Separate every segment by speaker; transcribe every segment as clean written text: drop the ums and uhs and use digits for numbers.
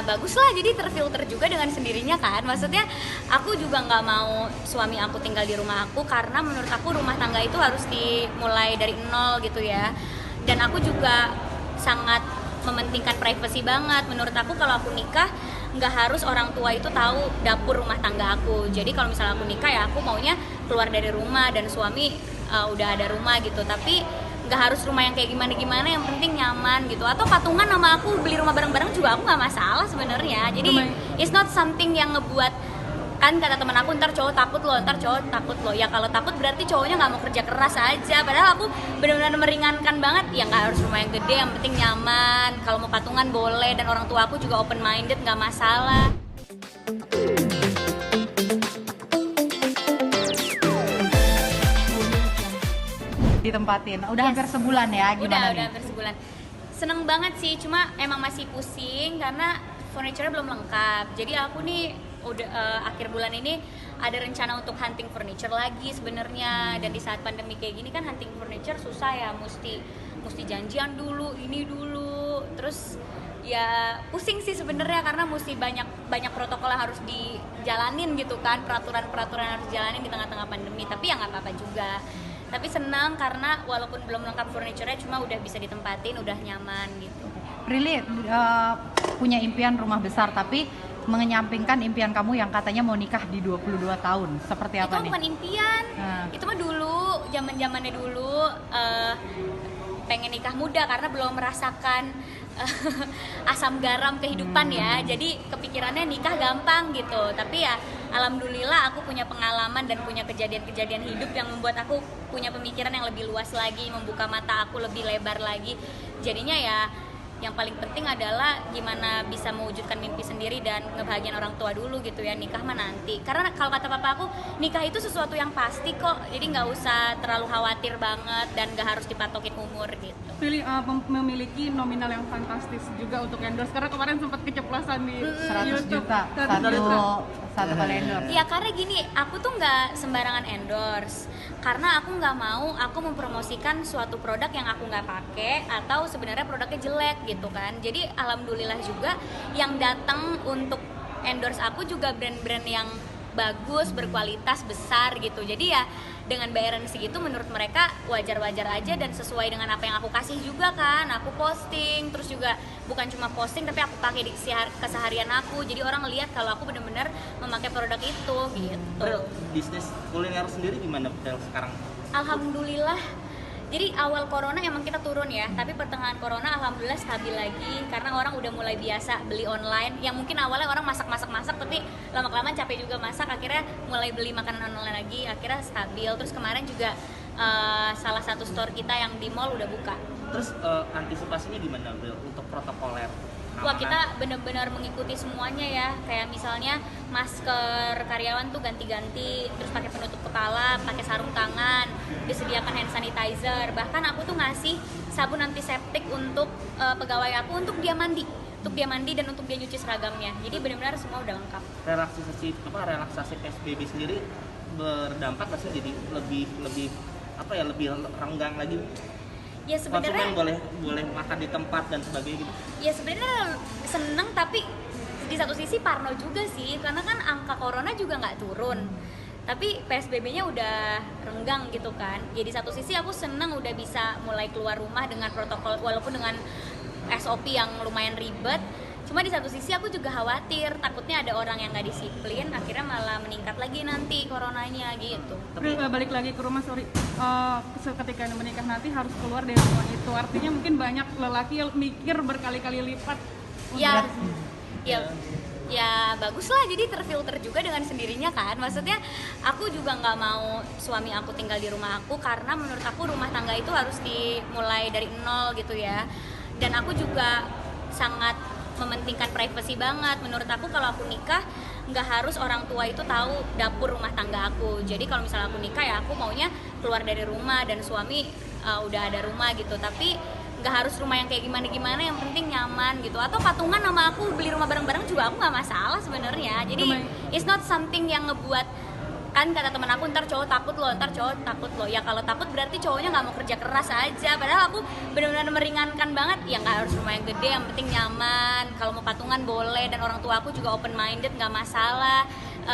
Speaker 1: bagus lah, jadi terfilter juga dengan sendirinya kan. Maksudnya aku juga nggak mau suami aku tinggal di rumah aku, karena menurut aku rumah tangga itu harus dimulai dari nol gitu ya. Dan aku juga sangat mementingkan privacy banget. Menurut aku kalau aku nikah nggak harus orang tua itu tahu dapur rumah tangga aku. Jadi kalau misalnya aku nikah ya aku maunya keluar dari rumah dan suami udah ada rumah gitu. Tapi nggak harus rumah yang kayak gimana-gimana, yang penting nyaman gitu. Atau patungan sama aku beli rumah bareng-bareng juga aku nggak masalah sebenarnya. Jadi it's not something yang ngebuat, kan kata teman aku, ntar cowok takut loh. Ya kalau takut berarti cowoknya nggak mau kerja keras aja. Padahal aku benar-benar meringankan banget. Ya nggak harus rumah yang gede, yang penting nyaman. Kalau mau patungan boleh, dan orang tua aku juga open minded, nggak masalah.
Speaker 2: Ditempatin. Udah hampir sebulan ya, gimana
Speaker 1: Udah
Speaker 2: nih?
Speaker 1: hampir sebulan. Seneng banget sih, cuma emang masih pusing karena furniture belum lengkap. Jadi aku nih udah akhir bulan ini ada rencana untuk hunting furniture lagi sebenarnya. Dan di saat pandemi kayak gini kan hunting furniture susah ya, mesti janjian dulu, ini dulu. Terus ya pusing sih sebenarnya, karena mesti banyak protokol yang harus dijalanin gitu kan, peraturan harus dijalanin di tengah-tengah pandemi. Tapi ya nggak apa-apa juga. Tapi senang karena walaupun belum lengkap furniture-nya, cuma udah bisa ditempatin, udah nyaman gitu.
Speaker 2: Prilly punya impian rumah besar, tapi menyampingkan impian kamu yang katanya mau nikah di 22 tahun. Seperti apa
Speaker 1: Itu
Speaker 2: nih?
Speaker 1: bukan impian, itu mah dulu, zamannya dulu pengen nikah muda karena belum merasakan asam garam kehidupan ya. Jadi kepikirannya nikah gampang gitu. Tapi ya alhamdulillah aku punya pengalaman dan punya kejadian-kejadian hidup yang membuat aku punya pemikiran yang lebih luas lagi, membuka mata aku lebih lebar lagi. Jadinya ya yang paling penting adalah gimana bisa mewujudkan mimpi sendiri dan ngebahagiain orang tua dulu gitu ya. Nikah mah nanti, karena kalau kata papa aku, nikah itu sesuatu yang pasti kok, jadi nggak usah terlalu khawatir banget dan nggak harus dipatokin umur gitu.
Speaker 3: Pilih memiliki nominal yang fantastis juga untuk endorse, karena kemarin sempat keceplosan di
Speaker 2: 100
Speaker 3: YouTube.
Speaker 2: juta
Speaker 3: 100 juta.
Speaker 2: satu kali endorse.
Speaker 1: Ya karena gini, aku tuh nggak sembarangan endorse, karena aku nggak mau aku mempromosikan suatu produk yang aku nggak pakai atau sebenarnya produknya jelek gitu kan. Jadi alhamdulillah juga yang datang untuk endorse aku juga brand-brand yang bagus, berkualitas, besar gitu. Jadi ya dengan bayaran segitu menurut mereka wajar-wajar aja dan sesuai dengan apa yang aku kasih juga kan. Aku posting, terus juga bukan cuma posting tapi aku pakai di keseharian aku. Jadi orang ngelihat kalau aku benar-benar memakai produk itu gitu.
Speaker 4: Bisnis kuliner sendiri gimana sekarang?
Speaker 1: Alhamdulillah. Jadi awal corona emang kita turun ya, tapi pertengahan corona alhamdulillah stabil lagi karena orang udah mulai biasa beli online. Yang mungkin awalnya orang masak tapi lama-kelamaan capek juga masak, akhirnya mulai beli makanan online lagi, akhirnya stabil. Terus kemarin juga salah satu store kita yang di mall udah buka.
Speaker 4: Terus antisipasinya gimana Bel untuk protokoler?
Speaker 1: Wah, kita benar-benar mengikuti semuanya ya. Kayak misalnya masker karyawan tuh ganti-ganti, terus pakai penutup kepala, pakai sarung tangan, disediakan hand sanitizer. Bahkan aku tuh ngasih sabun antiseptik untuk pegawai aku untuk dia mandi dan untuk dia nyuci seragamnya. Jadi benar-benar semua udah lengkap.
Speaker 4: Relaksasi PSBB sendiri berdampak nggak sih, jadi lebih renggang lagi?
Speaker 1: Ya sebenarnya
Speaker 4: boleh makan di tempat dan sebagainya gitu.
Speaker 1: Ya sebenarnya seneng, tapi di satu sisi parno juga sih, karena kan angka corona juga nggak turun, tapi PSBB-nya udah renggang gitu kan. Ya di satu sisi aku seneng udah bisa mulai keluar rumah dengan protokol, walaupun dengan SOP yang lumayan ribet. Cuma di satu sisi aku juga khawatir, takutnya ada orang yang nggak disiplin, akhirnya malah meningkat lagi nanti coronanya gitu.
Speaker 3: Tapi balik lagi ke rumah, ketika menikah nanti harus keluar dari rumah itu. Artinya mungkin banyak lelaki yang mikir berkali-kali lipat.
Speaker 1: Ya bagus lah, jadi terfilter juga dengan sendirinya kan. Maksudnya aku juga nggak mau suami aku tinggal di rumah aku, karena menurut aku rumah tangga itu harus dimulai dari nol gitu ya. Dan aku juga sangat mementingkan privacy banget. Menurut aku kalau aku nikah nggak harus orang tua itu tahu dapur rumah tangga aku. Jadi kalau misalnya aku nikah ya aku maunya keluar dari rumah dan suami udah ada rumah gitu. Tapi nggak harus rumah yang kayak gimana-gimana, yang penting nyaman gitu. Atau patungan sama aku beli rumah bareng-bareng juga aku nggak masalah sebenarnya. Jadi it's not something yang ngebuat, kan kata temen aku, ntar cowok takut loh. Ya kalau takut berarti cowoknya nggak mau kerja keras aja. Padahal aku benar-benar meringankan banget. Ya nggak harus rumah yang gede, yang penting nyaman. Kalau mau patungan boleh, dan orang tua aku juga open minded, nggak masalah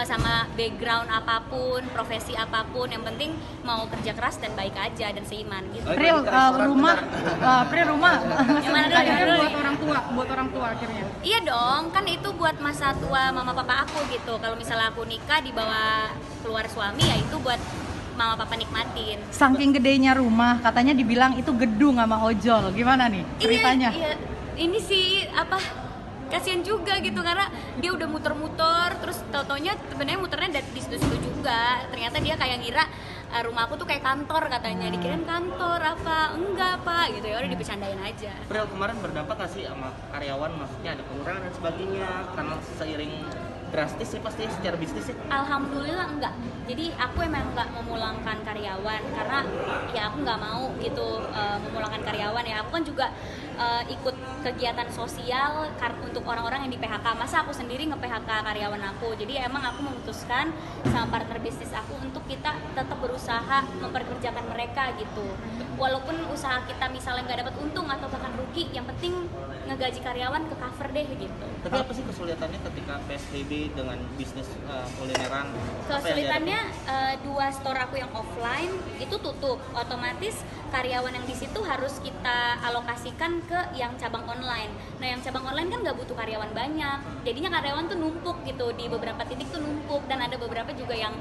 Speaker 1: sama background apapun, profesi apapun. Yang penting mau kerja keras dan baik aja dan seiman gitu.
Speaker 2: Pril, rumah
Speaker 1: Yang mana dulu?
Speaker 3: Akhirnya buat orang tua akhirnya.
Speaker 1: Iya dong, kan itu buat masa tua mama papa aku gitu. Kalau misalnya aku nikah dibawa keluar suami, ya itu buat mama papa nikmatin.
Speaker 2: Saking gedenya rumah, katanya dibilang itu gedung sama ojol. Gimana nih ceritanya?
Speaker 1: Iya. Ini sih kasihan juga gitu, karena dia udah muter-muter, terus tau-taunya sebenarnya muternya dari di situ-situ juga. Ternyata dia kayak ngira rumah aku tuh kayak kantor katanya. Dikirain kantor apa? Enggak, Pak, gitu ya. Udah dibecandain aja.
Speaker 4: Pril, kemarin berdampak nggak sih sama karyawan, maksudnya ada pengurangan dan sebagainya karena seiring drastis sih pasti secara bisnis sih?
Speaker 1: Alhamdulillah enggak. Jadi aku emang enggak memulangkan karyawan karena ya aku nggak mau gitu memulangkan karyawan ya. Aku kan juga ikut kegiatan sosial untuk orang-orang yang di PHK. Masa aku sendiri nge-PHK karyawan aku. Jadi emang aku memutuskan sama partner bisnis aku untuk kita tetap berusaha memperkerjakan mereka gitu. Walaupun usaha kita misalnya nggak dapat untung atau bahkan rugi, yang penting ngegaji karyawan ke cover deh gitu.
Speaker 4: Tapi apa sih kesulitannya ketika PSBB dengan bisnis kulineran?
Speaker 1: Kesulitannya dua store aku yang offline itu tutup, otomatis karyawan yang di situ harus kita alokasikan ke yang cabang online. Nah yang cabang online kan nggak butuh karyawan banyak, jadinya karyawan tuh numpuk gitu, di beberapa titik tuh numpuk, dan ada beberapa juga yang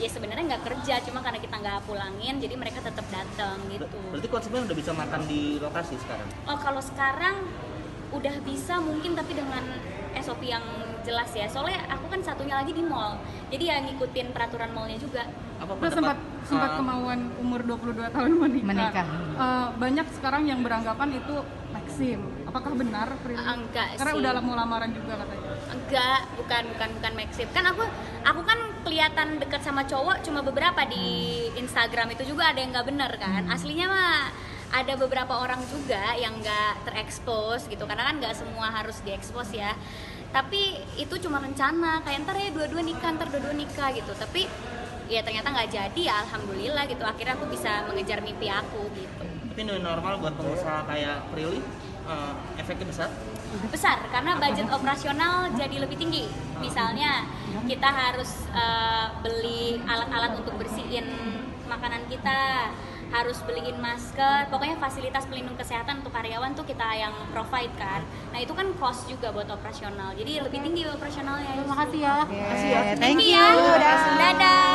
Speaker 1: ya sebenarnya nggak kerja, cuma karena kita nggak pulangin jadi mereka tetap datang gitu.
Speaker 4: Berarti konsumen udah bisa makan di lokasi sekarang?
Speaker 1: Oh kalau sekarang udah bisa mungkin, tapi dengan SOP yang jelas ya, soalnya aku kan satunya lagi di mall, jadi ya ngikutin peraturan mallnya juga.
Speaker 4: Apa
Speaker 3: Terus sempat kemauan umur 22 tahun menikah. Banyak sekarang yang beranggapan itu Maxim. Apakah benar, Pril?
Speaker 1: Enggak
Speaker 3: Karena
Speaker 1: sih.
Speaker 3: udah mau lamaran juga katanya.
Speaker 1: Enggak, bukan Maxim. Kan aku kan kelihatan dekat sama cowok cuma beberapa di Instagram, itu juga ada yang nggak bener kan. Aslinya mah ada beberapa orang juga yang nggak terekspos gitu, karena kan nggak semua harus diekspos ya. Tapi itu cuma rencana, kayak ntar ya dua-dua nikah gitu. Tapi ya ternyata nggak jadi ya, alhamdulillah gitu. Akhirnya aku bisa mengejar mimpi aku gitu.
Speaker 4: Tapi new normal buat pengusaha kayak Prilly, efeknya besar?
Speaker 1: Karena budget operasional jadi lebih tinggi. Misalnya kita harus beli alat-alat untuk bersihin makanan kita, harus beliin masker, pokoknya fasilitas pelindung kesehatan untuk karyawan tuh kita yang provide kan. Nah itu kan cost juga buat operasional, jadi lebih tinggi operasionalnya.
Speaker 2: Terima kasih ya.
Speaker 1: Thank you ya.
Speaker 2: Dadah.
Speaker 1: Dadah.